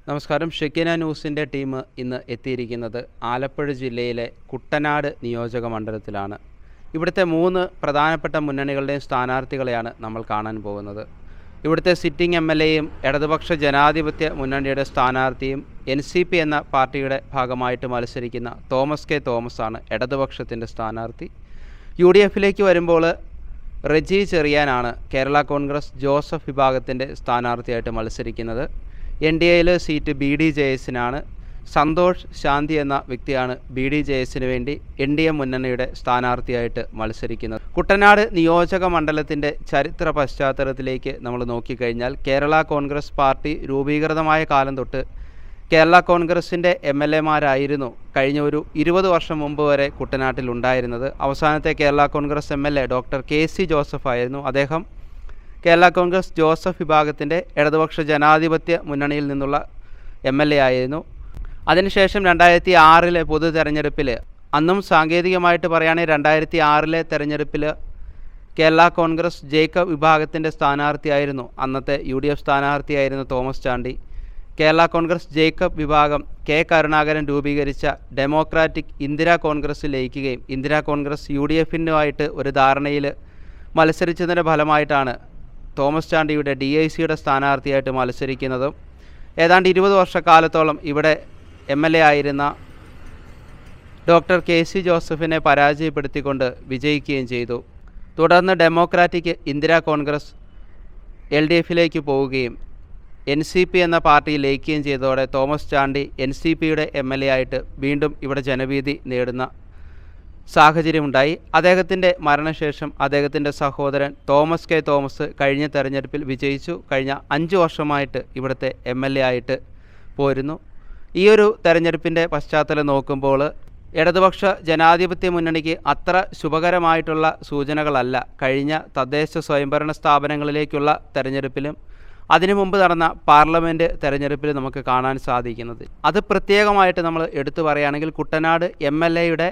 നമസ്കാരം. Shekinah ന്യൂസിൻ്റെ team ഇന്ന് എത്തിയിരിക്കുന്നത് ആലപ്പുഴ ജില്ലയിലെ കുട്ടനാട് നിയോജക മണ്ഡലത്തിലാണ്. ഇവിടുത്തെ 3 പ്രധാനപ്പെട്ട മുന്നണികളുടെയും സ്ഥാനാർത്ഥികളെയാണ് നമ്മൾ കാണാൻ പോകുന്നത്. ഇവിടുത്തെ സിറ്റിംഗ് MLAയും ഇടതുപക്ഷ ജനാധിപത്യ മുന്നണിയുടെ സ്ഥാനാർത്ഥിയും NCP എന്ന പാർട്ടിയുടെ ഭാഗമായിട്ട് മത്സരിക്കുന്ന തോമസ് കെ തോമസ് ആണ് ഇടതുപക്ഷത്തിൻ്റെ സ്ഥാനാർത്ഥി. UDFിലേക്ക് വരുമ്പോൾ റെജി ചെറിയാനാണ് കേരള കോൺഗ്രസ് ജോസഫ് വിഭാഗത്തിൻ്റെ സ്ഥാനാർത്ഥിയായിട്ട് മത്സരിക്കുന്നത്. NDAയിൽ സീറ്റ് BDJSനാണ്. സന്തോഷ് ശാന്തി എന്ന വ്യക്തിയാണ് BDJSന് വേണ്ടി NDA മുന്നണിയുടെ സ്ഥാനാർത്ഥിയായിട്ട് മത്സരിക്കുന്നത്. കുട്ടനാട് നിയോജക മണ്ഡലത്തിൻ്റെ ചരിത്ര പശ്ചാത്തലത്തിലേക്ക് നമ്മൾ നോക്കിക്കഴിഞ്ഞാൽ കേരള കോൺഗ്രസ് പാർട്ടി രൂപീകൃതമായ കാലം തൊട്ട് കേരള കോൺഗ്രസിൻ്റെ MLAമാരായിരുന്നു കഴിഞ്ഞ ഒരു 20 വർഷം മുമ്പ് വരെ കുട്ടനാട്ടിലുണ്ടായിരുന്നത്. അവസാനത്തെ Kerala Congress MLA doctor KC Joseph ആയിരുന്നു. അദ്ദേഹം കേരള കോൺഗ്രസ് ജോസഫ് വിഭാഗത്തിൻ്റെ ഇടതുപക്ഷ ജനാധിപത്യ മുന്നണിയിൽ നിന്നുള്ള MLA ആയിരുന്നു. അതിനുശേഷം 2006 പൊതു തെരഞ്ഞെടുപ്പിൽ, അന്നും സാങ്കേതികമായിട്ട് പറയുകയാണെങ്കിൽ 2006 തെരഞ്ഞെടുപ്പിൽ കേരള കോൺഗ്രസ് ജേക്കബ് വിഭാഗത്തിൻ്റെ സ്ഥാനാർത്ഥിയായിരുന്നു അന്നത്തെ UDF സ്ഥാനാർത്ഥിയായിരുന്നു തോമസ് ചാണ്ടി. കേരള കോൺഗ്രസ് ജേക്കബ് വിഭാഗം K കരുണാകരൻ രൂപീകരിച്ച ഡെമോക്രാറ്റിക് ഇന്ദിരാ കോൺഗ്രസ് ലയിക്കുകയും ഇന്ദിരാ കോൺഗ്രസ് UDFനുമായിട്ട് ഒരു ധാരണയിൽ മത്സരിച്ചതിൻ്റെ ഫലമായിട്ടാണ് തോമസ് ചാണ്ടിയുടെ DICയുടെ സ്ഥാനാർത്ഥിയായിട്ട് മത്സരിക്കുന്നതും. ഏതാണ്ട് 20 വർഷക്കാലത്തോളം ഇവിടെ MLA ആയിരുന്ന ഡോക്ടർ KC ജോസഫിനെ പരാജയപ്പെടുത്തിക്കൊണ്ട് വിജയിക്കുകയും ചെയ്തു. തുടർന്ന് ഡെമോക്രാറ്റിക് ഇന്ദിരാ കോൺഗ്രസ് LDFിലേക്ക് പോവുകയും NCP എന്ന പാർട്ടിയിൽ ലയിക്കുകയും ചെയ്തതോടെ തോമസ് ചാണ്ടി NCPയുടെ MLA ആയിട്ട് വീണ്ടും ഇവിടെ ജനവീതി നേടുന്ന സാഹചര്യമുണ്ടായി. അദ്ദേഹത്തിൻ്റെ മരണശേഷം അദ്ദേഹത്തിൻ്റെ സഹോദരൻ തോമസ് കെ തോമസ് കഴിഞ്ഞ തെരഞ്ഞെടുപ്പിൽ വിജയിച്ചു. കഴിഞ്ഞ 5 വർഷമായിട്ട് ഇവിടുത്തെ MLA ആയിട്ട് പോരുന്നു. ഈ ഒരു തെരഞ്ഞെടുപ്പിൻ്റെ പശ്ചാത്തലം നോക്കുമ്പോൾ ഇടതുപക്ഷ ജനാധിപത്യ മുന്നണിക്ക് അത്ര ശുഭകരമായിട്ടുള്ള സൂചനകളല്ല കഴിഞ്ഞ തദ്ദേശ സ്വയംഭരണ സ്ഥാപനങ്ങളിലേക്കുള്ള തെരഞ്ഞെടുപ്പിലും അതിനു മുമ്പ് നടന്ന പാർലമെൻറ്റ് തെരഞ്ഞെടുപ്പിൽ നമുക്ക് കാണാൻ സാധിക്കുന്നത്. അത് പ്രത്യേകമായിട്ട് നമ്മൾ എടുത്തു പറയുകയാണെങ്കിൽ കുട്ടനാട് MLAയുടെ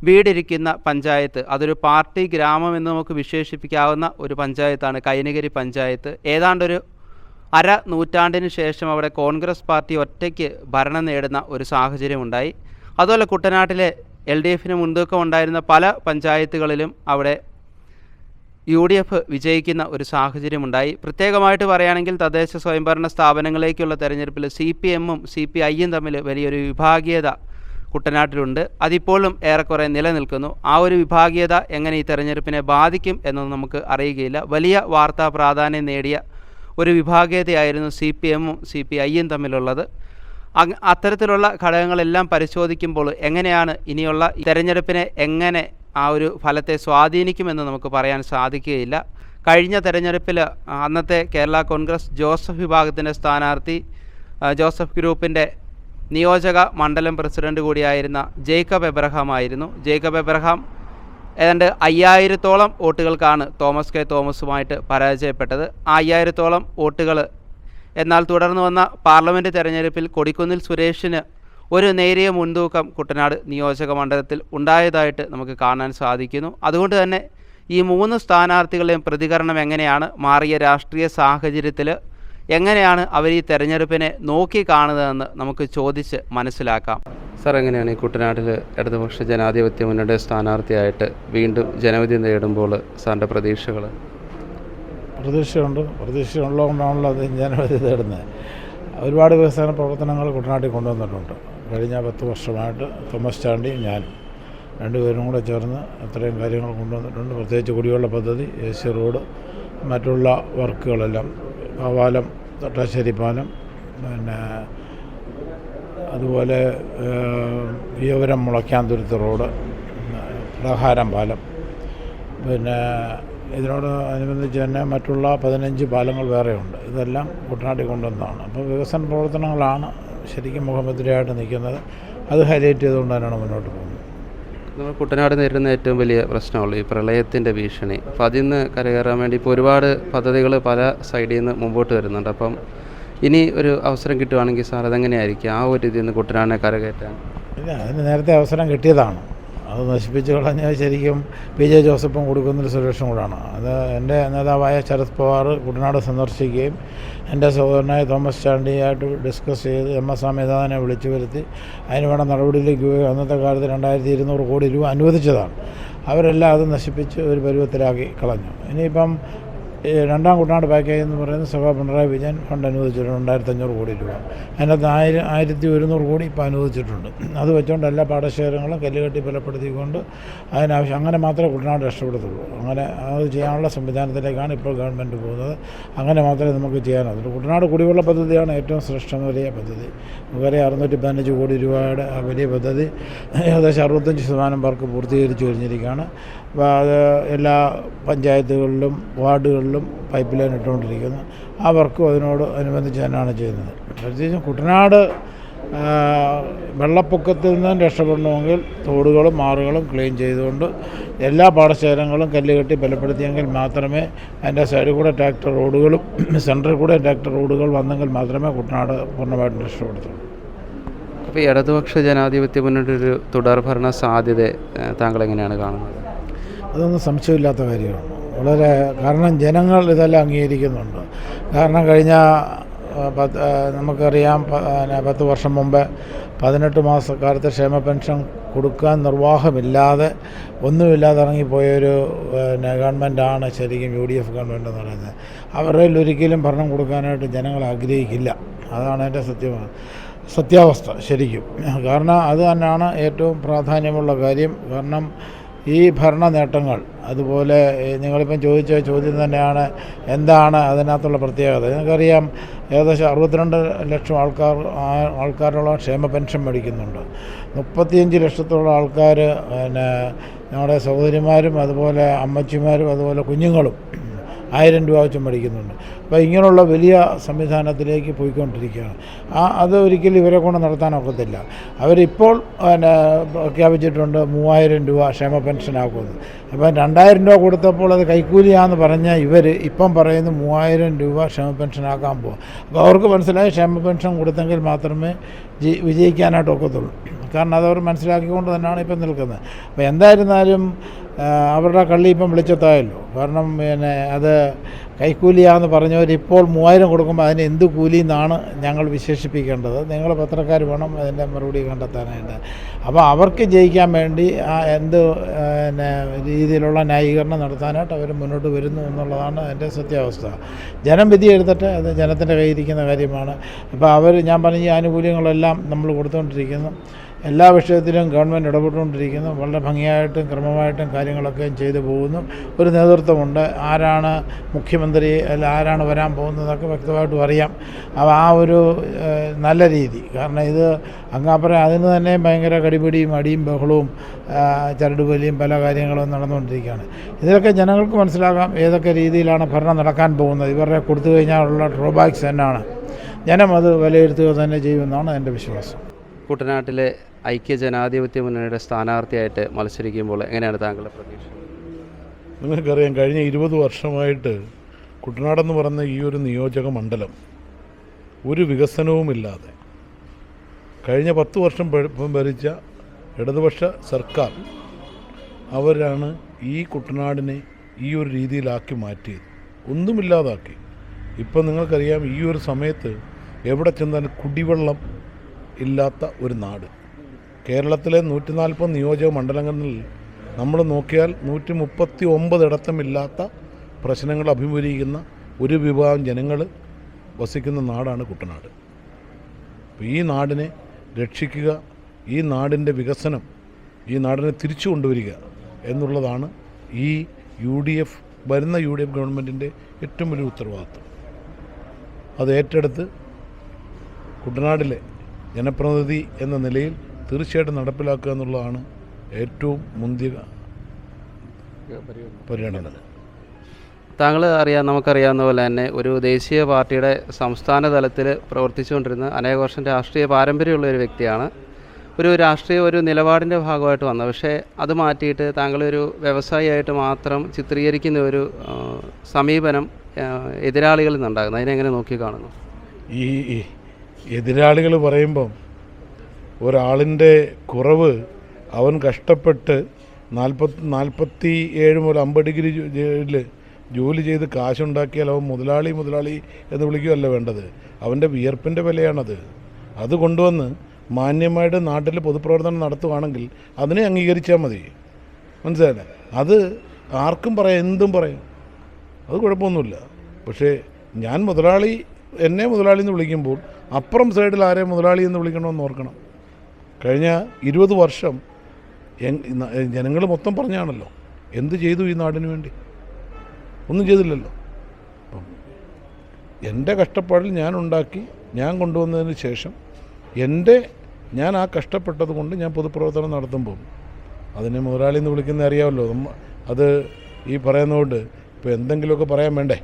വീടിരിക്കുന്ന പഞ്ചായത്ത്, അതൊരു പാർട്ടി ഗ്രാമം എന്ന് നമുക്ക് വിശേഷിപ്പിക്കാവുന്ന ഒരു പഞ്ചായത്താണ് കൈനഗിരി പഞ്ചായത്ത്. ഏതാണ്ടൊരു നൂറ്റാണ്ടിന് ശേഷം അവിടെ കോൺഗ്രസ് പാർട്ടി ഒറ്റയ്ക്ക് ഭരണം നേടുന്ന ഒരു സാഹചര്യമുണ്ടായി. അതുപോലെ കുട്ടനാട്ടിലെ LDFന് മുൻതൂക്കം ഉണ്ടായിരുന്ന പല പഞ്ചായത്തുകളിലും അവിടെ UDF വിജയിക്കുന്ന ഒരു സാഹചര്യമുണ്ടായി. പ്രത്യേകമായിട്ട് പറയുകയാണെങ്കിൽ തദ്ദേശ സ്വയംഭരണ സ്ഥാപനങ്ങളിലേക്കുള്ള തെരഞ്ഞെടുപ്പിൽ CPMഉം CPIയും തമ്മിൽ വലിയൊരു വിഭാഗീയത കുട്ടനാട്ടിലുണ്ട്. അതിപ്പോഴും ഏറെക്കുറെ നിലനിൽക്കുന്നു. ആ ഒരു വിഭാഗീയത എങ്ങനെ ഈ തെരഞ്ഞെടുപ്പിനെ ബാധിക്കും എന്നൊന്നും നമുക്ക് അറിയുകയില്ല. വലിയ വാർത്താ പ്രാധാന്യം നേടിയ ഒരു വിഭാഗീയതയായിരുന്നു CPMഉം CPIയും തമ്മിലുള്ളത്. അത്തരത്തിലുള്ള ഘടകങ്ങളെല്ലാം പരിശോധിക്കുമ്പോൾ എങ്ങനെയാണ് ഇനിയുള്ള തെരഞ്ഞെടുപ്പിനെ എങ്ങനെ ആ ഒരു ഫലത്തെ സ്വാധീനിക്കുമെന്ന് നമുക്ക് പറയാൻ സാധിക്കുകയില്ല. കഴിഞ്ഞ തെരഞ്ഞെടുപ്പിൽ അന്നത്തെ കേരള കോൺഗ്രസ് ജോസഫ് വിഭാഗത്തിൻ്റെ സ്ഥാനാർത്ഥി ജോസഫ് ഗ്രൂപ്പിൻ്റെ നിയോജക മണ്ഡലം പ്രസിഡന്റ് കൂടിയായിരുന്ന ജേക്കബ് എബ്രഹാം ആയിരുന്നു. ജേക്കബ് എബ്രഹാം ഏതാണ്ട് 5000-ഓളം വോട്ടുകൾക്കാണ് തോമസ് കെ തോമസുമായിട്ട് പരാജയപ്പെട്ടത്. ആ 5000-ഓളം വോട്ടുകൾ എന്നാൽ തുടർന്ന് വന്ന പാർലമെൻറ്റ് തെരഞ്ഞെടുപ്പിൽ കൊടിക്കുന്നിൽ സുരേഷിന് ഒരു നേരിയ മുൻതൂക്കം കുട്ടനാട് നിയോജക മണ്ഡലത്തിൽ ഉണ്ടായതായിട്ട് നമുക്ക് കാണാൻ സാധിക്കുന്നു. അതുകൊണ്ട് തന്നെ ഈ 3 സ്ഥാനാർത്ഥികളുടെയും പ്രതികരണം എങ്ങനെയാണ്, മാറിയ രാഷ്ട്രീയ സാഹചര്യത്തിൽ എങ്ങനെയാണ് അവർ ഈ തെരഞ്ഞെടുപ്പിനെ നോക്കി കാണുന്നതെന്ന് നമുക്ക് ചോദിച്ച് മനസ്സിലാക്കാം. സാർ, എങ്ങനെയാണ് ഈ കുട്ടനാട്ടിൽ ഇടതുപക്ഷ ജനാധിപത്യ മുന്നണിയുടെ സ്ഥാനാർത്ഥിയായിട്ട് വീണ്ടും ജനവിധി നേടുമ്പോൾ സാറിൻ്റെ പ്രതീക്ഷകൾ? പ്രതീക്ഷയുള്ളതുകൊണ്ടാണല്ലോ അത് ജനവിധി നേടുന്നത്. ഒരുപാട് വികസന പ്രവർത്തനങ്ങൾ കുട്ടനാട്ടിൽ കൊണ്ടുവന്നിട്ടുണ്ട്. കഴിഞ്ഞ 10 വർഷമായിട്ട് തോമസ് ചാണ്ടി ഞാനും രണ്ടുപേരും കൂടെ ചേർന്ന് അത്രയും കാര്യങ്ങൾ കൊണ്ടുവന്നിട്ടുണ്ട്. പ്രത്യേകിച്ച് കുടിവെള്ള പദ്ധതി, AC റോഡ്, മറ്റുള്ള വർക്കുകളെല്ലാം, പാലം, തട്ടാശ്ശേരി പാലം, പിന്നെ അതുപോലെ വിയവരം മുളയ്ക്കാന്തുരുത്ത് റോഡ്, പ്രഹാരം പാലം, പിന്നെ ഇതിനോട് അനുബന്ധിച്ച് തന്നെ മറ്റുള്ള 15 പാലങ്ങൾ വേറെയുണ്ട്. ഇതെല്ലാം കുട്ടനാട്ടിൽ കൊണ്ടുവന്നതാണ്. അപ്പോൾ വികസന പ്രവർത്തനങ്ങളാണ് ശരിക്കും മുഖമുദ്രയായിട്ട് നിൽക്കുന്നത്. അത് ഹൈലൈറ്റ് ചെയ്തുകൊണ്ട് തന്നെയാണ് മുന്നോട്ട് പോകുന്നത്. നമ്മൾ കുട്ടനാട് നേരിടുന്ന ഏറ്റവും വലിയ പ്രശ്നമുള്ളൂ ഈ പ്രളയത്തിൻ്റെ ഭീഷണി. അപ്പോൾ അതിൽ നിന്ന് കരകയറാൻ വേണ്ടി ഇപ്പോൾ ഒരുപാട് പദ്ധതികൾ പല സൈഡിൽ നിന്ന് മുമ്പോട്ട് വരുന്നുണ്ട്. അപ്പം ഇനി ഒരു അവസരം കിട്ടുവാണെങ്കിൽ സാർ അതെങ്ങനെയായിരിക്കും ആ ഒരു ഇതിൽ നിന്ന് കുട്ടനാടിനെ കരകയറ്റാൻ? ഇല്ല, അതിന് നേരത്തെ അവസരം കിട്ടിയതാണ്. അത് നശിപ്പിച്ച് കളഞ്ഞാൽ ശരിക്കും PJ ജോസഫും കൊടുക്കുന്നൊരു സുരക്ഷ കൂടാണ്. അത് എൻ്റെ നേതാവായ ശരത് പവാർ കുട്ടനാട് സന്ദർശിക്കുകയും എൻ്റെ സഹോദരനായ തോമസ് ചാണ്ടിയായിട്ട് ഡിസ്കസ് ചെയ്ത് MS സ്വാമിനാഥനെ വിളിച്ചു വരുത്തി അതിന് വേണ്ട നടപടിയിലേക്ക് പോയി അന്നത്തെ കാലത്ത് 2200 കോടി രൂപ അനുവദിച്ചതാണ്. അവരെല്ലാം അത് നശിപ്പിച്ച് ഒരു പരുവത്തിലാക്കി കളഞ്ഞു. ഇനിയിപ്പം ഈ രണ്ടാം കുട്ടനാട് പാക്കേജ് എന്ന് പറയുന്നത് സഭ പിണറായി വിജയൻ ഫണ്ട് അനുവദിച്ചിട്ടുണ്ട് 2500 കോടി രൂപ. അതിനകത്ത് 1100 കോടി ഇപ്പോൾ അനുവദിച്ചിട്ടുണ്ട്. അത് വെച്ചുകൊണ്ട് എല്ലാ പാടശേഖരങ്ങളും കല്ലുകെട്ടി ബലപ്പെടുത്തിക്കൊണ്ട് അതിനാവശ്യം അങ്ങനെ മാത്രമേ കുട്ടനാട് രക്ഷപ്പെടുത്തുള്ളൂ. അങ്ങനെ അത് ചെയ്യാനുള്ള സംവിധാനത്തിലേക്കാണ് ഇപ്പോൾ ഗവൺമെൻറ് പോകുന്നത്. അങ്ങനെ മാത്രമേ നമുക്ക് ചെയ്യാനാവുള്ളൂ. കുട്ടനാട് കുടിവെള്ള പദ്ധതിയാണ് ഏറ്റവും ശ്രേഷ്ഠമേറിയ പദ്ധതി. വരെ 615 കോടി രൂപയുടെ ആ വലിയ പദ്ധതി ഏകദേശം 65% പേർക്ക് പൂർത്തീകരിച്ചു കഴിഞ്ഞിരിക്കുകയാണ്. അപ്പോൾ അത് എല്ലാ പഞ്ചായത്തുകളിലും വാർഡുകളിലും പൈപ്പ് ലൈൻ ഇട്ടുകൊണ്ടിരിക്കുന്നു. ആ വർക്കും അതിനോട് അനുബന്ധിച്ച് തന്നെയാണ് ചെയ്യുന്നത്. പ്രത്യേകിച്ചും കുട്ടനാട് വെള്ളപ്പൊക്കത്തിൽ നിന്നും രക്ഷപ്പെടണമെങ്കിൽ തോടുകളും മാറുകളും ക്ലീൻ ചെയ്തുകൊണ്ട് എല്ലാ പാടശേഖരങ്ങളും കല്ലുകെട്ടി ബലപ്പെടുത്തിയെങ്കിൽ മാത്രമേ അതിൻ്റെ സൈഡിൽ കൂടെ ട്രാക്ടർ റോഡുകളും സെൻറ്ററിൽ കൂടെ ട്രാക്ടർ റോഡുകൾ വന്നെങ്കിൽ മാത്രമേ കുട്ടനാട് പൂർണ്ണമായിട്ടും രക്ഷപ്പെടുത്തുള്ളൂ. അപ്പോൾ ഈ ഇടതുപക്ഷ ജനാധിപത്യ മുന്നണിയുടെ ഒരു തുടർഭരണ സാധ്യത താങ്കൾ എങ്ങനെയാണ് കാണുന്നത്? അതൊന്നും സംശയമില്ലാത്ത കാര്യമാണ്. വളരെ കാരണം ജനങ്ങൾ ഇതെല്ലാം അംഗീകരിക്കുന്നുണ്ട്. കാരണം കഴിഞ്ഞ നമുക്കറിയാം 10 വർഷം മുമ്പ് 18 മാസക്കാലത്തെ ക്ഷേമ പെൻഷൻ കൊടുക്കാൻ നിർവാഹമില്ലാതെ ഒന്നുമില്ലാതെ ഇറങ്ങിപ്പോയൊരു ഗവൺമെൻറ്റാണ് ശരിക്കും UDF ഗവൺമെൻറ് എന്ന് പറയുന്നത്. അവരുടെ ഒരിക്കലും ഭരണം കൊടുക്കാനായിട്ട് ജനങ്ങൾ ആഗ്രഹിക്കില്ല. അതാണ് എൻ്റെ സത്യാവസ്ഥ ശരിക്കും. കാരണം അത് തന്നെയാണ് ഏറ്റവും പ്രാധാന്യമുള്ള കാര്യം. കാരണം ഈ ഭരണ നേട്ടങ്ങൾ അതുപോലെ നിങ്ങളിപ്പം ചോദിച്ച ചോദ്യം തന്നെയാണ് എന്താണ് അതിനകത്തുള്ള പ്രത്യേകത. നിങ്ങൾക്കറിയാം ഏകദേശം 62 ലക്ഷം ആൾക്കാരോളം ക്ഷേമ പെൻഷൻ മേടിക്കുന്നുണ്ട്. 35 ലക്ഷത്തോളം ആൾക്കാർ നമ്മുടെ സഹോദരിമാരും അതുപോലെ അമ്മച്ചിമാരും അതുപോലെ കുഞ്ഞുങ്ങളും 1000 രൂപ വെച്ച് മേടിക്കുന്നുണ്ട്. അപ്പോൾ ഇങ്ങനെയുള്ള വലിയ സംവിധാനത്തിലേക്ക് പോയിക്കൊണ്ടിരിക്കുകയാണ്. അത് ഒരിക്കലും ഇവരെ കൊണ്ട് നടത്താനൊക്കത്തില്ല. അവരിപ്പോൾ പ്രഖ്യാപിച്ചിട്ടുണ്ട് 3000 രൂപ ക്ഷേമ പെൻഷനാക്കുന്നത്. അപ്പം 2000 രൂപ കൊടുത്തപ്പോൾ അത് കൈക്കൂലിയാണെന്ന് പറഞ്ഞാൽ ഇവർ ഇപ്പം പറയുന്നു 3000 രൂപ ക്ഷേമ പെൻഷനാക്കാൻ പോകും. അപ്പോൾ അവർക്ക് മനസ്സിലായി ക്ഷേമ പെൻഷൻ കൊടുത്തെങ്കിൽ മാത്രമേ വിജയിക്കാനായിട്ട് ഒക്കത്തുള്ളൂ. കാരണം അതവർ മനസ്സിലാക്കിക്കൊണ്ട് തന്നെയാണ് ഇപ്പം നിൽക്കുന്നത്. അപ്പോൾ എന്തായിരുന്നാലും അവരുടെ കള്ളി ഇപ്പം വിളിച്ചെത്തായല്ലോ. കാരണം അത് കൈക്കൂലിയാണെന്ന് പറഞ്ഞവർ ഇപ്പോൾ 3000 കൊടുക്കുമ്പോൾ അതിന് എന്ത് കൂലി എന്നാണ് ഞങ്ങൾ വിശേഷിപ്പിക്കേണ്ടത്. നിങ്ങൾ പത്രക്കാർ വേണം അതിൻ്റെ മറുപടി കണ്ടെത്താനായിട്ട്. അപ്പോൾ അവർക്ക് ജയിക്കാൻ വേണ്ടി എന്ത് രീതിയിലുള്ള ന്യായീകരണം നടത്താനായിട്ട് അവർ മുന്നോട്ട് വരുന്നു എന്നുള്ളതാണ് എൻ്റെ സത്യാവസ്ഥ. ജനം വിധി എഴുതട്ടെ, അത് ജനത്തിൻ്റെ കയ്യിരിക്കുന്ന കാര്യമാണ്. അപ്പോൾ ഞാൻ പറഞ്ഞ ഈ ആനുകൂല്യങ്ങളെല്ലാം നമ്മൾ കൊടുത്തുകൊണ്ടിരിക്കുന്നു. എല്ലാ വിഷയത്തിലും ഗവൺമെൻറ് ഇടപെട്ടുകൊണ്ടിരിക്കുന്നു. വളരെ ഭംഗിയായിട്ടും ക്രമമായിട്ടും കാര്യങ്ങളൊക്കെ ചെയ്തു പോകുന്നു. ഒരു നേതൃത്വമുണ്ട്. ആരാണ് മുഖ്യമന്ത്രി അല്ല ആരാണ് വരാൻ പോകുന്നതൊക്കെ വ്യക്തമായിട്ടും അറിയാം. അപ്പോൾ ആ ഒരു നല്ല രീതി. കാരണം ഇത് അങ്ങാപ്പുറം അതിന് തന്നെ ഭയങ്കര കടിപിടിയും അടിയും ബഹളവും ചരടുവലിയും പല കാര്യങ്ങളും നടന്നുകൊണ്ടിരിക്കുകയാണ്. ഇതിലൊക്കെ ജനങ്ങൾക്ക് മനസ്സിലാക്കാം ഏതൊക്കെ രീതിയിലാണ് ഭരണം നടക്കാൻ പോകുന്നത്. ഇവരുടെ കൊടുത്തു കഴിഞ്ഞാലുള്ള ഡ്രോബാക്സ് എന്നാണ്. ജനം അത് വിലയിരുത്തുക തന്നെ ചെയ്യുമെന്നാണ് എൻ്റെ വിശ്വാസം. കുട്ടനാട്ടിലെ ഐക്യജനാധിപത്യ മുന്നണിയുടെ സ്ഥാനാർത്ഥിയായിട്ട് മത്സരിക്കുമ്പോൾ എങ്ങനെയാണ് താങ്കളുടെ പ്രതീക്ഷ? നിങ്ങൾക്കറിയാം കഴിഞ്ഞ 20 വർഷമായിട്ട് കുട്ടനാടെന്ന് പറഞ്ഞ ഈ ഒരു നിയോജക മണ്ഡലം ഒരു വികസനവുമില്ലാതെ കഴിഞ്ഞ 10 വർഷം ഭരിച്ച ഇടതുപക്ഷ സർക്കാർ അവരാണ് ഈ കുട്ടനാടിനെ ഈ ഒരു രീതിയിലാക്കി മാറ്റിയത്. ഒന്നുമില്ലാതാക്കി. ഇപ്പം നിങ്ങൾക്കറിയാം ഈ ഒരു സമയത്ത് എവിടെ ചെന്നാലും കുടിവെള്ളം ഇല്ലാത്ത ഒരു നാട്. കേരളത്തിലെ 140 നിയോജക മണ്ഡലങ്ങളിൽ നമ്മൾ നോക്കിയാൽ 139 ഇടത്തുമില്ലാത്ത പ്രശ്നങ്ങൾ അഭിമുഖീകരിക്കുന്ന ഒരു വിഭാഗം ജനങ്ങൾ വസിക്കുന്ന നാടാണ് കുട്ടനാട്. അപ്പോൾ ഈ നാടിനെ രക്ഷിക്കുക, ഈ നാടിൻ്റെ വികസനം, ഈ നാടിനെ തിരിച്ചു കൊണ്ടുവരിക എന്നുള്ളതാണ് ഈ വരുന്ന UDF ഗവൺമെൻറ്റിൻ്റെ ഏറ്റവും വലിയ ഉത്തരവാദിത്വം. അത് ഏറ്റെടുത്ത് കുട്ടനാടിലെ ജനപ്രതിനിധി എന്ന നിലയിൽ തീർച്ചയായിട്ടും നടപ്പിലാക്കുക എന്നുള്ളതാണ് ഏറ്റവും മുന്തിയ പരിഗണന. നമുക്കറിയാവുന്ന പോലെ തന്നെ ഒരു ദേശീയ പാർട്ടിയുടെ സംസ്ഥാന തലത്തിൽ പ്രവർത്തിച്ചുകൊണ്ടിരുന്ന അനേക വർഷം രാഷ്ട്രീയ പാരമ്പര്യമുള്ള ഒരു വ്യക്തിയാണ്. ഒരു നിലപാടിൻ്റെ ഭാഗമായിട്ട് വന്നത്. പക്ഷേ അത് മാറ്റിയിട്ട് താങ്കളൊരു വ്യവസായിയായിട്ട് മാത്രം ചിത്രീകരിക്കുന്ന ഒരു സമീപനം എതിരാളികളിൽ നിന്നുണ്ടാകുന്നു. അതിനെങ്ങനെ നോക്കി കാണുന്നു? ഈ എതിരാളികൾ പറയുമ്പം ഒരാളിൻ്റെ കുറവ് അവൻ കഷ്ടപ്പെട്ട് 47 മുതൽ 50 ഡിഗ്രി ജോലി ചെയ്ത് കാശുണ്ടാക്കിയാൽ അവൻ മുതലാളി എന്ന് വിളിക്കുകയല്ല വേണ്ടത്. അവൻ്റെ വിയർപ്പിൻ്റെ വിലയാണത്. അത് കൊണ്ടുവന്ന് മാന്യമായിട്ട് നാട്ടിൽ പൊതുപ്രവർത്തനം നടത്തുവാണെങ്കിൽ അതിനെ അംഗീകരിച്ചാൽ മതി. മനസ്സിലായില്ലേ? അത് ആർക്കും പറയാം, എന്തും പറയാം, അത് കുഴപ്പമൊന്നുമില്ല. പക്ഷേ ഞാൻ എന്നെ മുതലാളി എന്ന് വിളിക്കുമ്പോൾ അപ്പുറം സൈഡിൽ ആരെ മുതലാളി എന്ന് വിളിക്കണമെന്ന് ഓർക്കണം. കഴിഞ്ഞ 20 വർഷം ജനങ്ങൾ മൊത്തം പറഞ്ഞാണല്ലോ എന്ത് ചെയ്തു ഈ നാടിന് വേണ്ടി? ഒന്നും ചെയ്തില്ലല്ലോ. അപ്പം എൻ്റെ കഷ്ടപ്പാടിൽ ഞാൻ ഉണ്ടാക്കി, ഞാൻ കൊണ്ടുവന്നതിന് ശേഷം ഞാൻ ആ കഷ്ടപ്പെട്ടത് കൊണ്ട് ഞാൻ പൊതുപ്രവർത്തനം നടത്തുമ്പോൾ അതിനെ മുതലാളി എന്ന് വിളിക്കുന്നത് അറിയാമല്ലോ. അത് ഈ പറയുന്നതുകൊണ്ട് ഇപ്പോൾ എന്തെങ്കിലുമൊക്കെ പറയാൻ വേണ്ടേ?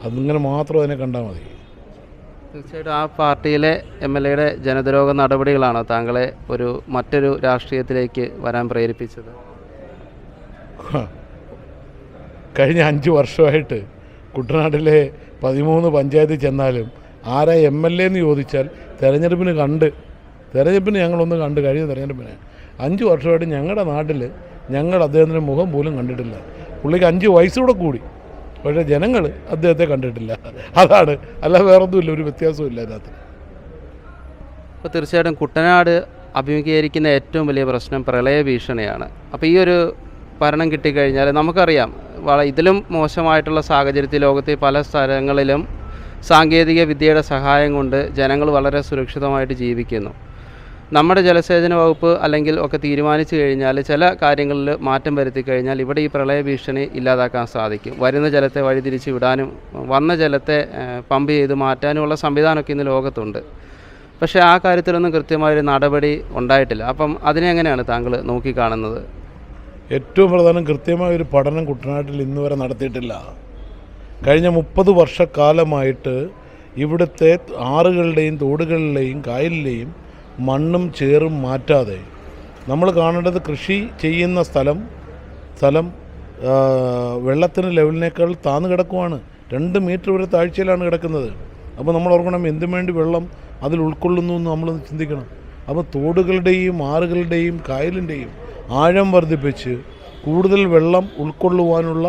അതിങ്ങനെ മാത്രം അതിനെ കണ്ടാൽ മതി. തീർച്ചയായിട്ടും ആ പാർട്ടിയിലെ MLAയുടെ ജനദ്രോഹ നടപടികളാണോ താങ്കളെ മറ്റൊരു രാഷ്ട്രീയത്തിലേക്ക് വരാൻ പ്രേരിപ്പിച്ചത്? കഴിഞ്ഞ 5 വർഷമായിട്ട് കുട്ടനാട്ടിലെ 13 പഞ്ചായത്തിൽ ചെന്നാലും ആരാ MLA എന്ന് ചോദിച്ചാൽ തെരഞ്ഞെടുപ്പിന് ഞങ്ങളൊന്ന് കണ്ട്. കഴിഞ്ഞ തെരഞ്ഞെടുപ്പിന് 5 വർഷമായിട്ട് ഞങ്ങളുടെ നാട്ടിൽ ഞങ്ങൾ അദ്ദേഹത്തിൻ്റെ മുഖം പോലും കണ്ടിട്ടില്ല. പുള്ളിക്ക് 5 വയസ്സുകൂടെ കൂടി, പക്ഷേ ജനങ്ങൾ അദ്ദേഹത്തെ കണ്ടിട്ടില്ല. അതാണ്, അല്ല വേറൊന്നുമില്ല, ഒരു വ്യത്യാസവും ഇല്ല അതിനകത്ത്. അപ്പോൾ തീർച്ചയായിട്ടും കുട്ടനാട് അഭിമുഖീകരിക്കുന്ന ഏറ്റവും വലിയ പ്രശ്നം പ്രളയ ഭീഷണിയാണ്. അപ്പോൾ ഈ ഒരു ഭരണം കിട്ടിക്കഴിഞ്ഞാൽ നമുക്കറിയാം ഇതിലും മോശമായിട്ടുള്ള സാഹചര്യത്തിൽ ലോകത്തെ പല സ്ഥലങ്ങളിലും സാങ്കേതിക വിദ്യയുടെ സഹായം കൊണ്ട് ജനങ്ങൾ വളരെ സുരക്ഷിതമായിട്ട് ജീവിക്കുന്നു. നമ്മുടെ ജലസേചന വകുപ്പ് അല്ലെങ്കിൽ ഒക്കെ തീരുമാനിച്ചു കഴിഞ്ഞാൽ ചില കാര്യങ്ങളിൽ മാറ്റം വരുത്തി കഴിഞ്ഞാൽ ഇവിടെ ഈ പ്രളയ ഭീഷണി ഇല്ലാതാക്കാൻ സാധിക്കും. വരുന്ന ജലത്തെ വഴിതിരിച്ച് വിടാനും വന്ന ജലത്തെ പമ്പ് ചെയ്ത് മാറ്റാനുമുള്ള സംവിധാനമൊക്കെ ഇന്ന് ലോകത്തുണ്ട്. പക്ഷേ ആ കാര്യത്തിലൊന്നും കൃത്യമായൊരു നടപടി ഉണ്ടായിട്ടില്ല. അപ്പം അതിനെ എങ്ങനെയാണ് താങ്കൾ നോക്കിക്കാണുന്നത്? ഏറ്റവും പ്രധാനം, കൃത്യമായൊരു പഠനം കുട്ടനാട്ടിൽ ഇന്ന് വരെ നടത്തിയിട്ടില്ല. കഴിഞ്ഞ 30 വർഷക്കാലമായിട്ട് ഇവിടുത്തെ ആറുകളുടെയും തോടുകളിലെയും കായലിലെയും മണ്ണും ചേറും മാറ്റാതെ നമ്മൾ കാണേണ്ടത് കൃഷി ചെയ്യുന്ന സ്ഥലം വെള്ളത്തിന് ലെവലിനേക്കാൾ താഴ്ന്നു കിടക്കുവാണ്. 2 മീറ്റർ വരെ താഴ്ചയിലാണ് കിടക്കുന്നത്. അപ്പോൾ നമ്മൾ ഓർക്കണം എന്തിനു വേണ്ടി വെള്ളം അതിൽ ഉൾക്കൊള്ളുന്നു എന്ന് നമ്മൾ ചിന്തിക്കണം. അപ്പോൾ തോടുകളുടെയും ആറുകളുടെയും കായലിൻ്റെയും ആഴം വർദ്ധിപ്പിച്ച് കൂടുതൽ വെള്ളം ഉൾക്കൊള്ളുവാനുള്ള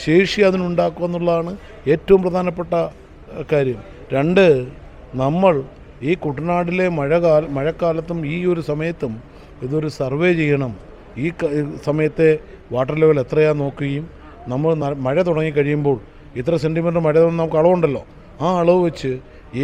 ശേഷി അതിനുണ്ടാക്കുക എന്നുള്ളതാണ് ഏറ്റവും പ്രധാനപ്പെട്ട കാര്യം. 2, നമ്മൾ ഈ കുട്ടനാട്ടിലെ മഴക്കാലത്തും ഈ ഒരു സമയത്തും ഇതൊരു സർവേ ചെയ്യണം. ഈ സമയത്തെ വാട്ടർ ലെവൽ എത്രയാണെന്ന് നോക്കുകയും നമ്മൾ മഴ തുടങ്ങിക്കഴിയുമ്പോൾ ഇത്ര സെൻറ്റിമീറ്റർ മഴ നമുക്ക് അളവുണ്ടല്ലോ, ആ അളവ് വെച്ച്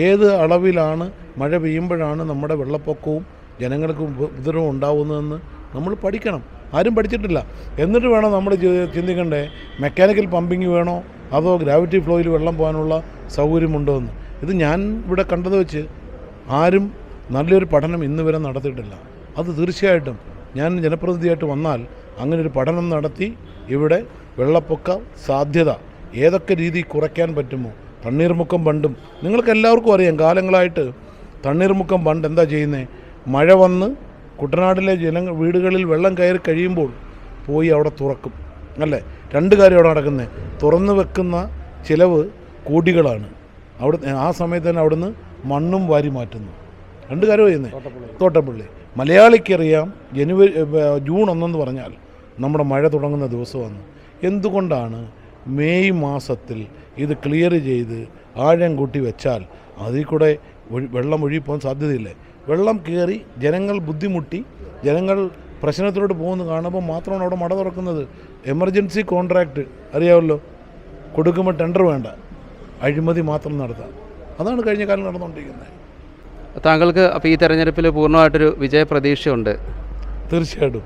ഏത് അളവിലാണ് മഴ പെയ്യുമ്പോഴാണ് നമ്മുടെ വെള്ളപ്പൊക്കവും ജനങ്ങൾക്ക് ഉപദ്രവം ഉണ്ടാവുന്നതെന്ന് നമ്മൾ പഠിക്കണം. ആരും പഠിച്ചിട്ടില്ല. എന്നിട്ട് വേണം നമ്മൾ ചിന്തിക്കണ്ടേ മെക്കാനിക്കൽ പമ്പിങ് വേണോ അതോ ഗ്രാവിറ്റി ഫ്ലോയിൽ വെള്ളം പോകാനുള്ള സൗകര്യമുണ്ടോ എന്ന്. ഇത് ഞാൻ ഇവിടെ കണ്ടത് വെച്ച് ആരും നല്ലൊരു പഠനം ഇന്ന് വരെ നടത്തിയിട്ടില്ല. അത് തീർച്ചയായിട്ടും ഞാൻ ജനപ്രതിനിധിയായിട്ട് വന്നാൽ അങ്ങനൊരു പഠനം നടത്തി ഇവിടെ വെള്ളപ്പൊക്ക സാധ്യത ഏതൊക്കെ രീതി കുറയ്ക്കാൻ പറ്റുമോ. തണ്ണീർമുക്കം ബണ്ടും നിങ്ങൾക്ക് എല്ലാവർക്കും അറിയാം, കാലങ്ങളായിട്ട് തണ്ണീർമുക്കം ബണ്ട് എന്താ ചെയ്യുന്നത്? മഴ വന്ന് കുട്ടനാട്ടിലെ വീടുകളിൽ വെള്ളം കയറി കഴിയുമ്പോൾ പോയി അവിടെ തുറക്കും, അല്ലേ? 2 കാര്യം അവിടെ നടക്കുന്നത്. തുറന്നു വെക്കുന്ന ചിലവ് കോടികളാണ്. ആ സമയത്ത് തന്നെ അവിടുന്ന് മണ്ണും വാരി മാറ്റുന്നു. 2 കാര്യം ചെയ്യുന്നത്. തോട്ടപ്പള്ളി മലയാളിക്കറിയാം ജൂൺ 1 പറഞ്ഞാൽ നമ്മുടെ മഴ തുടങ്ങുന്ന ദിവസമാണ്. എന്തുകൊണ്ടാണ് മെയ് മാസത്തിൽ ഇത് ക്ലിയർ ചെയ്ത് ആഴം കൂട്ടി വെച്ചാൽ അതിൽ കൂടെ വെള്ളം ഒഴുകിപ്പോകാൻ സാധ്യതയില്ലേ? വെള്ളം കയറി ജനങ്ങൾ ബുദ്ധിമുട്ടി ജനങ്ങൾ പ്രശ്നത്തിലോട്ട് പോകുന്ന കാണുമ്പോൾ മാത്രമാണ് അവിടെ മട തുറക്കുന്നത്. എമർജൻസി കോൺട്രാക്റ്റ് അറിയാമല്ലോ, കൊടുക്കുമ്പോൾ ടെൻഡർ വേണ്ട, അഴിമതി മാത്രം നടത്താം. അതാണ് കഴിഞ്ഞ കാലം നടന്നുകൊണ്ടിരിക്കുന്നത്. താങ്കൾക്ക് അപ്പോൾ ഈ തെരഞ്ഞെടുപ്പിൽ പൂർണ്ണമായിട്ടൊരു വിജയപ്രതീക്ഷയുണ്ട്? തീർച്ചയായിട്ടും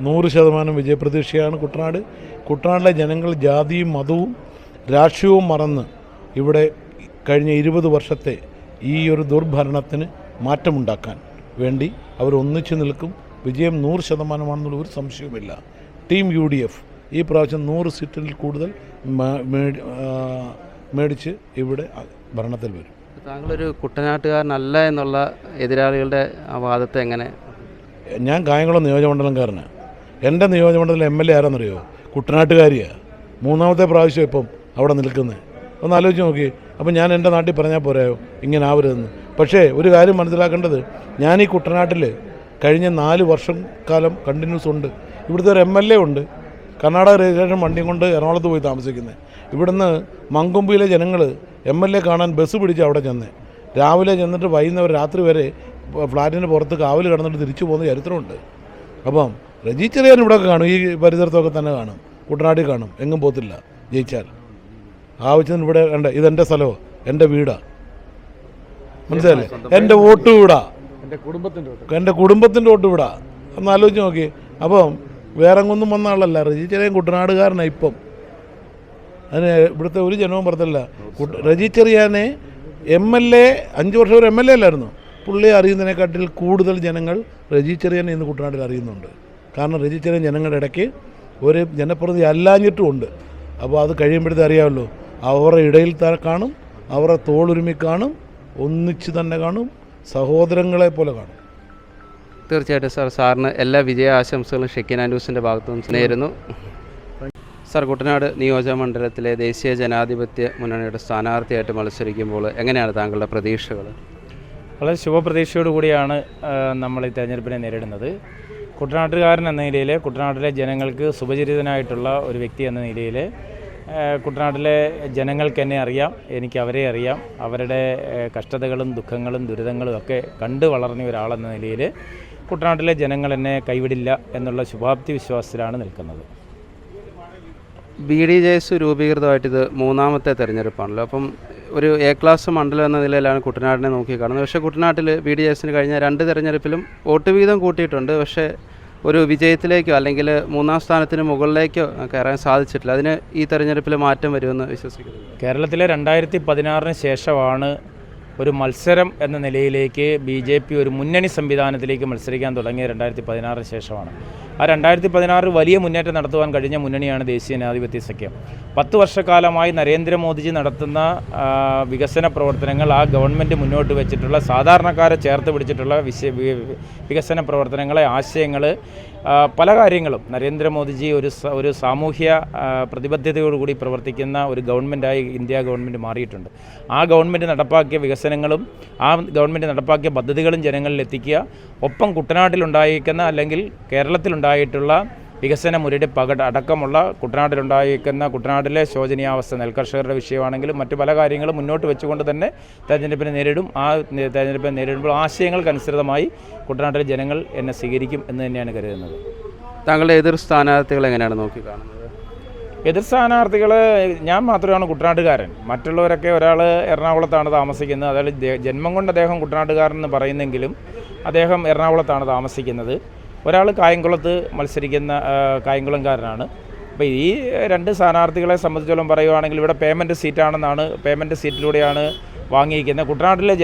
100% വിജയപ്രതീക്ഷയാണ്. കുട്ടനാട്ടിലെ ജനങ്ങൾ ജാതിയും മതവും രാഷ്ട്രീയവും മറന്ന് ഇവിടെ കഴിഞ്ഞ 20 വർഷത്തെ ഈ ഒരു ദുർഭരണത്തിന് മാറ്റമുണ്ടാക്കാൻ വേണ്ടി അവർ ഒന്നിച്ചു നിൽക്കും. വിജയം 100%ആണെന്നുള്ള ഒരു സംശയവുമില്ല. ടീം UDF ഈ പ്രാവശ്യം 100 സീറ്റിൽ കൂടുതൽ മേടിച്ച് ഇവിടെ ഭരണത്തിൽ വരും. താങ്കളൊരു കുട്ടനാട്ടുകാരനല്ല എന്നുള്ള എതിരാളികളുടെ ആ വാദത്തെ എങ്ങനെ? ഞാൻ കായംകുളം നിയോജകമണ്ഡലംകാരനാണ്. എൻ്റെ നിയോജകമണ്ഡലം MLA ആരാന്നറിയോ? കുട്ടനാട്ടുകാരിയാണ്. 3ാമത്തെ പ്രാവശ്യം ഇപ്പം അവിടെ നിൽക്കുന്നത്. ഒന്ന് ആലോചിച്ച് നോക്കി. അപ്പം ഞാൻ എൻ്റെ നാട്ടിൽ പറഞ്ഞാൽ പോരായോ ഇങ്ങനെ ആവരുതെന്ന്? പക്ഷേ ഒരു കാര്യം മനസ്സിലാക്കേണ്ടത്, ഞാൻ ഈ കുട്ടനാട്ടിൽ കഴിഞ്ഞ 4 വർഷം കാലം കണ്ടിന്യൂസ് ഉണ്ട്. ഇവിടുത്തെ ഒരു MLA ഉണ്ട്, കർണാടക രജിസ്ട്രേഷൻ വണ്ടിയും കൊണ്ട് എറണാകുളത്ത് പോയി താമസിക്കുന്നത്. ഇവിടുന്ന് മങ്കൊമ്പിയിലെ ജനങ്ങൾ MLA കാണാൻ ബസ് പിടിച്ച് അവിടെ ചെന്ന് രാവിലെ ചെന്നിട്ട് വൈകുന്നേരം രാത്രി വരെ ഫ്ലാറ്റിന് പുറത്ത് കാവൽ കിടന്നിട്ട് തിരിച്ചു പോകുന്ന ചരിത്രമുണ്ട്. അപ്പം റജി ചെറിയാൻ ഇവിടെയൊക്കെ കാണും, ഈ പരിസരത്തൊക്കെ തന്നെ കാണും, കുട്ടനാട്ടിൽ കാണും, എങ്ങും പോകത്തില്ല ജയിച്ചാൽ. ആവശ്യത്തിന് ഇവിടെ കണ്ട ഇതെൻ്റെ സ്ഥലമോ, എൻ്റെ വീടാണ്, മനസ്സിലല്ലേ, എൻ്റെ വോട്ട് വീടാ, എൻ്റെ കുടുംബത്തിൻ്റെ വോട്ട് വീടാ. ഒന്ന് ആലോചിച്ച് നോക്കി. അപ്പം വേറെ ഒന്നും വന്ന ആളല്ല, റജി ചെറിയാൻ കുട്ടനാടുകാരനാണ്. ഇപ്പം അതിന് ഇവിടുത്തെ ഒരു ജനവും പറഞ്ഞില്ല. റജി ചെറിയാനെ MLA 5 വർഷം ഒരു MLA അല്ലായിരുന്നു. പുള്ളിയെ അറിയുന്നതിനെക്കാട്ടിൽ കൂടുതൽ ജനങ്ങൾ റജി ചെറിയാനെ ഇന്ന് കുട്ടനാട്ടിൽ അറിയുന്നുണ്ട്. കാരണം റജി ചെറിയാൻ ജനങ്ങളുടെ ഇടയ്ക്ക് ഒരു ജനപ്രതിനിധി അല്ലാഞ്ഞിട്ടും ഉണ്ട്. അപ്പോൾ അത് കഴിയുമ്പോഴത്തെ അറിയാമല്ലോ, അവരുടെ ഇടയിൽ കാണും, അവരുടെ തോളുരുമി കാണും, ഒന്നിച്ച് തന്നെ കാണും, സഹോദരങ്ങളെ പോലെ കാണും. തീർച്ചയായിട്ടും സാർ, സാറിന് എല്ലാ വിജയ ആശംസകളും ഷെക്കീന ന്യൂസിൻ്റെ ഭാഗത്തു നിന്ന് നേരുന്നു. സാർ, കുട്ടനാട് നിയോജകമണ്ഡലത്തിലെ ദേശീയ ജനാധിപത്യ മുന്നണിയുടെ സ്ഥാനാർത്ഥിയായിട്ട് മത്സരിക്കുമ്പോൾ എങ്ങനെയാണ് താങ്കളുടെ പ്രതീക്ഷകൾ? വളരെ ശുഭപ്രതീക്ഷയോടുകൂടിയാണ് നമ്മൾ ഈ തെരഞ്ഞെടുപ്പിനെ നേരിടുന്നത്. കുട്ടനാട്ടുകാരൻ എന്ന നിലയിൽ, കുട്ടനാട്ടിലെ ജനങ്ങൾക്ക് സുപരിചിതനായിട്ടുള്ള ഒരു വ്യക്തി എന്ന നിലയിൽ, കുട്ടനാട്ടിലെ ജനങ്ങൾക്ക് എന്നെ അറിയാം, എനിക്ക് അവരെ അറിയാം, അവരുടെ കഷ്ടതകളും ദുഃഖങ്ങളും ദുരിതങ്ങളും ഒക്കെ കണ്ടു വളർന്ന ഒരാളെന്ന നിലയിൽ കുട്ടനാട്ടിലെ ജനങ്ങൾ എന്നെ കൈവിടില്ല എന്നുള്ള ശുഭാപ്തി വിശ്വാസത്തിലാണ് നിൽക്കുന്നത്. BDJS രൂപീകൃതമായിട്ട് ഇത് 3ാമത്തെ തെരഞ്ഞെടുപ്പാണല്ലോ. അപ്പം ഒരു A ക്ലാസ് മണ്ഡലം എന്ന നിലയിലാണ് കുട്ടനാടിനെ നോക്കിക്കാണുന്നത്. പക്ഷേ കുട്ടനാട്ടിൽ BDJSന് കഴിഞ്ഞ 2 തെരഞ്ഞെടുപ്പിലും വോട്ട് വീതം കൂട്ടിയിട്ടുണ്ട്. പക്ഷേ ഒരു വിജയത്തിലേക്കോ അല്ലെങ്കിൽ 3ാം സ്ഥാനത്തിന് മുകളിലേക്കോ കയറാൻ സാധിച്ചിട്ടില്ല. അതിന് ഈ തെരഞ്ഞെടുപ്പിൽ മാറ്റം വരുമെന്ന് വിശ്വസിക്കുന്നു. കേരളത്തിലെ 2016 ശേഷമാണ് ഒരു മത്സരം എന്ന നിലയിലേക്ക് BJP ഒരു മുന്നണി സംവിധാനത്തിലേക്ക് മത്സരിക്കാൻ തുടങ്ങിയ 2016 ശേഷമാണ്. ആ 2016 വലിയ മുന്നേറ്റം നടത്തുവാൻ കഴിഞ്ഞ മുന്നണിയാണ് ദേശീയ ജനാധിപത്യ സഖ്യം. 10 വർഷക്കാലമായി നരേന്ദ്രമോദിജി നടത്തുന്ന വികസന പ്രവർത്തനങ്ങൾ, ആ ഗവൺമെൻറ് മുന്നോട്ട് വെച്ചിട്ടുള്ള സാധാരണക്കാരെ ചേർത്ത് പിടിച്ചിട്ടുള്ള വികസന പ്രവർത്തനങ്ങളെ, ആശയങ്ങൾ, പല കാര്യങ്ങളും നരേന്ദ്രമോദിജി ഒരു സാമൂഹ്യ പ്രതിബദ്ധതയോടുകൂടി പ്രവർത്തിക്കുന്ന ഒരു ഗവൺമെൻറ്റായി ഇന്ത്യ ഗവൺമെൻറ് മാറിയിട്ടുണ്ട്. ആ ഗവൺമെൻറ് നടപ്പാക്കിയ വികസനങ്ങളും ആ ഗവൺമെൻറ് നടപ്പാക്കിയ പദ്ധതികളും ജനങ്ങളിൽ എത്തിക്കുക, ഒപ്പം കുട്ടനാട്ടിലുണ്ടായിരിക്കുന്ന അല്ലെങ്കിൽ കേരളത്തിലുണ്ടായിട്ടുള്ള വികസന മുരടിപ്പ് അടക്കമുള്ള കുട്ടനാട്ടിലെ ശോചനീയാവസ്ഥ, നെൽകർഷകരുടെ വിഷയമാണെങ്കിലും മറ്റു പല കാര്യങ്ങളും മുന്നോട്ട് വെച്ചുകൊണ്ട് തന്നെ തെരഞ്ഞെടുപ്പിനെ നേരിടും. ആ തെരഞ്ഞെടുപ്പിനെ നേരിടുമ്പോൾ ആശയങ്ങൾക്കനുസൃതമായി കുട്ടനാട്ടിലെ ജനങ്ങൾ എന്നെ സ്വീകരിക്കും എന്ന് തന്നെയാണ് കരുതുന്നത്. താങ്കളുടെ എതിർ സ്ഥാനാർത്ഥികൾ എങ്ങനെയാണ് നോക്കിക്കാണുന്നത്? എതിർ സ്ഥാനാർത്ഥികൾ ഞാൻ മാത്രമാണ് കുട്ടനാട്ടുകാരൻ. മറ്റുള്ളവരൊക്കെ, ഒരാൾ എറണാകുളത്താണ് താമസിക്കുന്നത്, അതായത് ജന്മം കൊണ്ട് അദ്ദേഹം കുട്ടനാട്ടുകാരൻ എന്ന് പറയുന്നെങ്കിലും അദ്ദേഹം എറണാകുളത്താണ് താമസിക്കുന്നത്. ഒരാൾ കായംകുളത്ത് മത്സരിക്കുന്ന കായംകുളംകാരനാണ്. അപ്പോൾ ഈ 2 സ്ഥാനാർത്ഥികളെ സംബന്ധിച്ചോളം പറയുകയാണെങ്കിൽ ഇവിടെ പേയ്മെൻറ്റ് സീറ്റിലൂടെയാണ് വാങ്ങിയിരിക്കുന്നത്. കുട്ടനാട്ടിലെ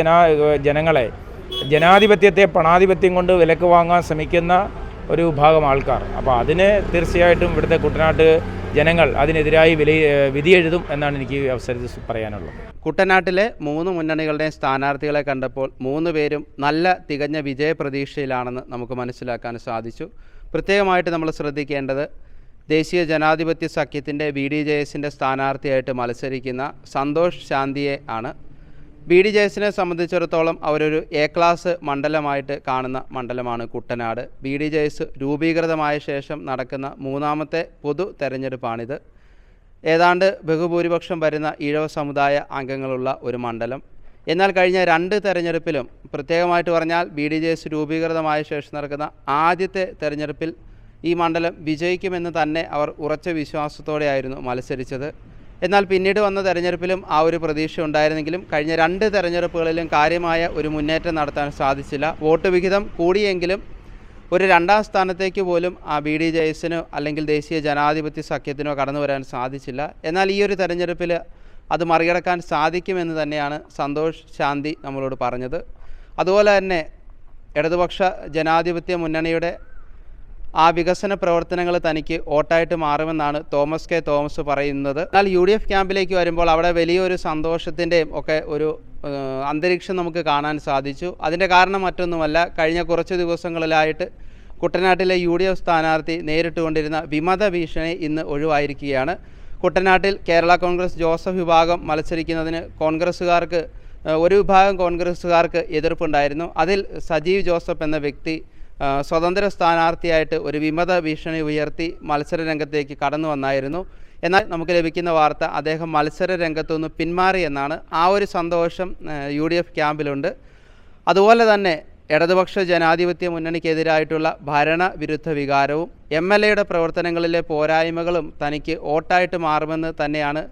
ജനങ്ങളെ ജനാധിപത്യത്തെ പണാധിപത്യം കൊണ്ട് വിലക്ക് വാങ്ങാൻ ശ്രമിക്കുന്ന ഒരു വിഭാഗം ആൾക്കാർ. അപ്പോൾ അതിന് തീർച്ചയായിട്ടും ഇവിടുത്തെ കുട്ടനാട്ട് ജനങ്ങൾ അതിനെതിരായി വിധിയെഴുതും എന്നാണ് എനിക്ക് ഈ അവസരത്തിൽ പറയാനുള്ളത്. കുട്ടനാട്ടിലെ 3 മുന്നണികളുടെയും സ്ഥാനാർത്ഥികളെ കണ്ടപ്പോൾ 3 പേരും നല്ല തികഞ്ഞ വിജയപ്രതീക്ഷയിലാണെന്ന് നമുക്ക് മനസ്സിലാക്കാൻ സാധിച്ചു. പ്രത്യേകമായിട്ട് നമ്മൾ ശ്രദ്ധിക്കേണ്ടത് ദേശീയ ജനാധിപത്യ സഖ്യത്തിൻ്റെ BDJSൻ്റെ സ്ഥാനാർത്ഥിയായിട്ട് മത്സരിക്കുന്ന സന്തോഷ് ശാന്തിയെ ആണ്. BDJSനെ സംബന്ധിച്ചിടത്തോളം അവരൊരു A ക്ലാസ് മണ്ഡലമായിട്ട് കാണുന്ന മണ്ഡലമാണ് കുട്ടനാട്. BDJS രൂപീകൃതമായ ശേഷം നടക്കുന്ന 3ാമത്തെ പൊതു തെരഞ്ഞെടുപ്പാണിത്. ഏതാണ്ട് ബഹുഭൂരിപക്ഷം വരുന്ന ഈഴവ സമുദായ അംഗങ്ങളുള്ള ഒരു മണ്ഡലം. എന്നാൽ കഴിഞ്ഞ 2 തെരഞ്ഞെടുപ്പിലും, പ്രത്യേകമായിട്ട് പറഞ്ഞാൽ BDJS രൂപീകൃതമായ ശേഷം നടക്കുന്ന ആദ്യത്തെ തെരഞ്ഞെടുപ്പിൽ ഈ മണ്ഡലം വിജയിക്കുമെന്ന് തന്നെ അവർ ഉറച്ച വിശ്വാസത്തോടെയായിരുന്നു മത്സരിച്ചത്. എന്നാൽ പിന്നീട് വന്ന തെരഞ്ഞെടുപ്പിലും ആ ഒരു പ്രതീക്ഷ ഉണ്ടായിരുന്നെങ്കിലും കഴിഞ്ഞ 2 തെരഞ്ഞെടുപ്പുകളിലും കാര്യമായ ഒരു മുന്നേറ്റം നടത്താൻ സാധിച്ചില്ല. വോട്ട് വിഹിതം കൂടിയെങ്കിലും ഒരു 2ാം സ്ഥാനത്തേക്ക് പോലും ആ BDJSനോ അല്ലെങ്കിൽ ദേശീയ ജനാധിപത്യ സഖ്യത്തിനോ കടന്നു വരാൻ സാധിച്ചില്ല. എന്നാൽ ഈ ഒരു തെരഞ്ഞെടുപ്പിൽ അത് മറികടക്കാൻ സാധിക്കുമെന്ന് തന്നെയാണ് സന്തോഷ് ശാന്തി നമ്മളോട് പറഞ്ഞത്. അതുപോലെ തന്നെ ഇടതുപക്ഷ ജനാധിപത്യ മുന്നണിയുടെ ആ വികസന പ്രവർത്തനങ്ങൾ തനിക്ക് വോട്ടായിട്ട് മാറുമെന്നാണ് തോമസ് കെ തോമസ് പറയുന്നത്. എന്നാൽ UDF ക്യാമ്പിലേക്ക് വരുമ്പോൾ അവിടെ വലിയൊരു സന്തോഷത്തിൻ്റെയും ഒക്കെ ഒരു അന്തരീക്ഷം നമുക്ക് കാണാൻ സാധിച്ചു. അതിൻ്റെ കാരണം മറ്റൊന്നുമല്ല, കഴിഞ്ഞ കുറച്ച് ദിവസങ്ങളിലായിട്ട് കുട്ടനാട്ടിലെ UDF സ്ഥാനാർത്ഥി നേരിട്ടുകൊണ്ടിരുന്ന വിമത ഭീഷണി ഇന്ന് ഒഴിവായിരിക്കുകയാണ്. കുട്ടനാട്ടിൽ കേരള കോൺഗ്രസ് ജോസഫ് വിഭാഗം മത്സരിക്കുന്നതിന് ഒരു വിഭാഗം കോൺഗ്രസ്സുകാർക്ക് എതിർപ്പുണ്ടായിരുന്നു. അതിൽ സജീവ് ജോസഫ് എന്ന വ്യക്തി സ്വതന്ത്ര സ്ഥാനാർത്ഥിയായിട്ട് ഒരു വിമത ഭീഷണി ഉയർത്തി മത്സര രംഗത്തേക്ക് കടന്നു വന്നായിരുന്നു. എന്നാൽ നമുക്ക് ലഭിക്കുന്ന വാർത്ത അദ്ദേഹം മത്സര രംഗത്തുനിന്ന് പിന്മാറി എന്നാണ്. ആ ഒരു സന്തോഷം UDF ക്യാമ്പിലുണ്ട്. അതുപോലെ തന്നെ ഇടതുപക്ഷ ജനാധിപത്യ മുന്നണിക്കെതിരായിട്ടുള്ള ഭരണവിരുദ്ധ വികാരവും MLAയുടെ പ്രവർത്തനങ്ങളിലെ പോരായ്മകളും തനിക്ക് വോട്ടായിട്ട് മാറുമെന്ന് തന്നെയാണ്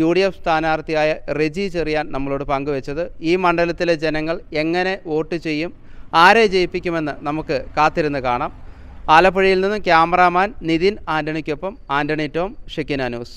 UDF സ്ഥാനാർത്ഥിയായ റെജി ചെറിയാൻ നമ്മളോട് പങ്കുവച്ചത്. ഈ മണ്ഡലത്തിലെ ജനങ്ങൾ എങ്ങനെ വോട്ട് ചെയ്യും, ആരെ ജയിപ്പിക്കുമെന്ന് നമുക്ക് കാത്തിരുന്ന് കാണാം. ആലപ്പുഴയിൽ നിന്ന് ക്യാമറാമാൻ നിതിൻ ആൻ്റണിക്കൊപ്പം ആൻ്റണി ടോം, ഷെക്കിന ന്യൂസ്.